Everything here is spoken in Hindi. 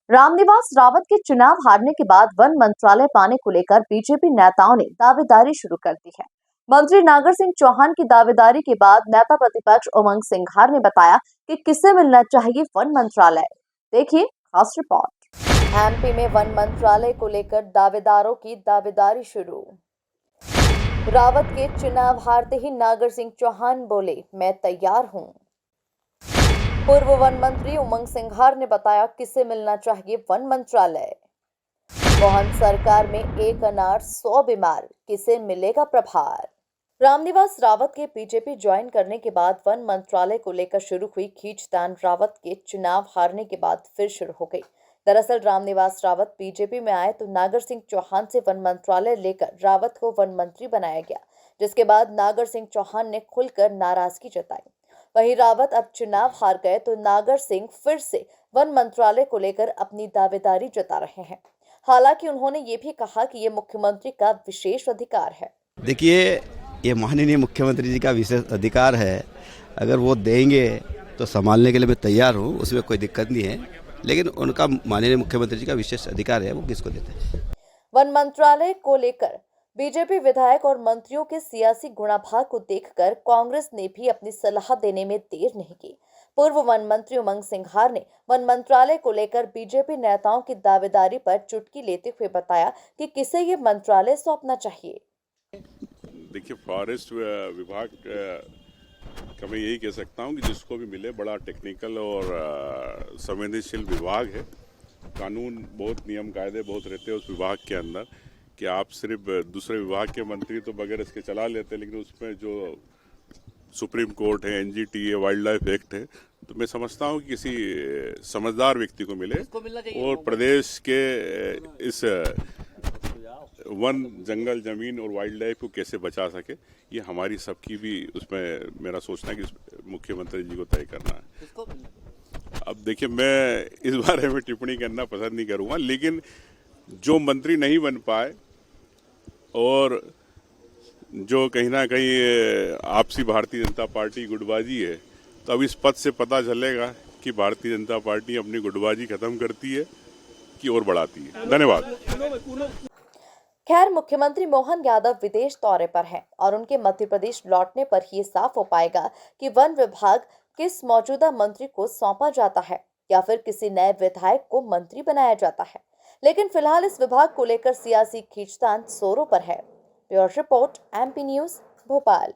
रामनिवास रावत के चुनाव हारने के बाद वन मंत्रालय पाने को लेकर बीजेपी नेताओं ने दावेदारी शुरू कर दी है। मंत्री नागर सिंह चौहान की दावेदारी के बाद नेता प्रतिपक्ष उमंग सिंघार ने बताया कि किसे मिलना चाहिए वन मंत्रालय। देखिए खास रिपोर्ट। एमपी में वन मंत्रालय को लेकर दावेदारों की दावेदारी शुरू। रावत के चुनाव हारते ही नागर सिंह चौहान बोले, मैं तैयार हूं। पूर्व वन मंत्री उमंग सिंघार ने बताया किसे मिलना चाहिए वन मंत्रालय। मोहन सरकार में एक अनार 100 बीमार, किसे मिलेगा प्रभार। रामनिवास रावत के बीजेपी ज्वाइन करने के बाद वन मंत्रालय को लेकर शुरू हुई खींचतान रावत के चुनाव हारने के बाद फिर शुरू हो गई। दरअसल रामनिवास रावत बीजेपी में आए तो नागर सिंह चौहान से वन मंत्रालय लेकर रावत को वन मंत्री बनाया गया, जिसके बाद नागर सिंह चौहान ने खुलकर नाराजगी जताई। वहीं रावत अब चुनाव हार गए तो नागर सिंह फिर से वन मंत्रालय को लेकर अपनी दावेदारी जता रहे हैं। हालांकि उन्होंने ये भी कहा कि ये मुख्यमंत्री का विशेष अधिकार है। देखिए, ये माननीय मुख्यमंत्री जी का विशेष अधिकार है। अगर वो देंगे तो संभालने के लिए मैं तैयार हूँ, उसमें कोई दिक्कत नहीं है। लेकिन उनका माननीय मुख्यमंत्री जी का विशेष अधिकार है, वो किसको देते हैं। वन मंत्रालय को लेकर बीजेपी विधायक और मंत्रियों के सियासी गुणाभाग को देखकर कांग्रेस ने भी अपनी सलाह देने में देर नहीं की। पूर्व वन मंत्री उमंग सिंघार ने वन मंत्रालय को लेकर बीजेपी नेताओं की दावेदारी पर चुटकी लेते हुए बताया कि किसे ये मंत्रालय सौंपना चाहिए। देखिए, फॉरेस्ट विभाग का मैं यही कह सकता हूँ कि जिसको भी मिले, बड़ा टेक्निकल और संवेदनशील विभाग है। कानून बहुत, नियम कायदे बहुत रहते हैं उस विभाग के अंदर कि आप सिर्फ दूसरे विभाग के मंत्री तो बगैर इसके चला लेते हैं, लेकिन उसमें जो सुप्रीम कोर्ट है, एनजीटी है, वाइल्ड लाइफ एक्ट है, तो मैं समझता हूँ कि किसी समझदार व्यक्ति को मिले और प्रदेश के इस वन, जंगल, जमीन और वाइल्ड लाइफ को कैसे बचा सके, ये हमारी सबकी भी उसमें मेरा सोचना है कि मुख्यमंत्री जी को तय करना है। अब देखिए, मैं इस बारे में टिप्पणी करना पसंद नहीं करूँगा, लेकिन जो मंत्री नहीं बन पाए और जो कहीं ना कहीं आपसी भारतीय जनता पार्टी गुटबाजी है, तो अब इस पद से पता चलेगा कि भारतीय जनता पार्टी अपनी गुटबाजी खत्म करती है कि और बढ़ाती है। धन्यवाद। खैर, मुख्यमंत्री मोहन यादव विदेश दौरे पर हैं और उनके मध्य प्रदेश लौटने पर ही साफ हो पाएगा कि वन विभाग किस मौजूदा मंत्री को सौंपा जाता है या फिर किसी नए विधायक को मंत्री बनाया जाता है। लेकिन फिलहाल इस विभाग को लेकर सियासी खींचतान जोरों पर है। Bureau report, MP news, Bhopal.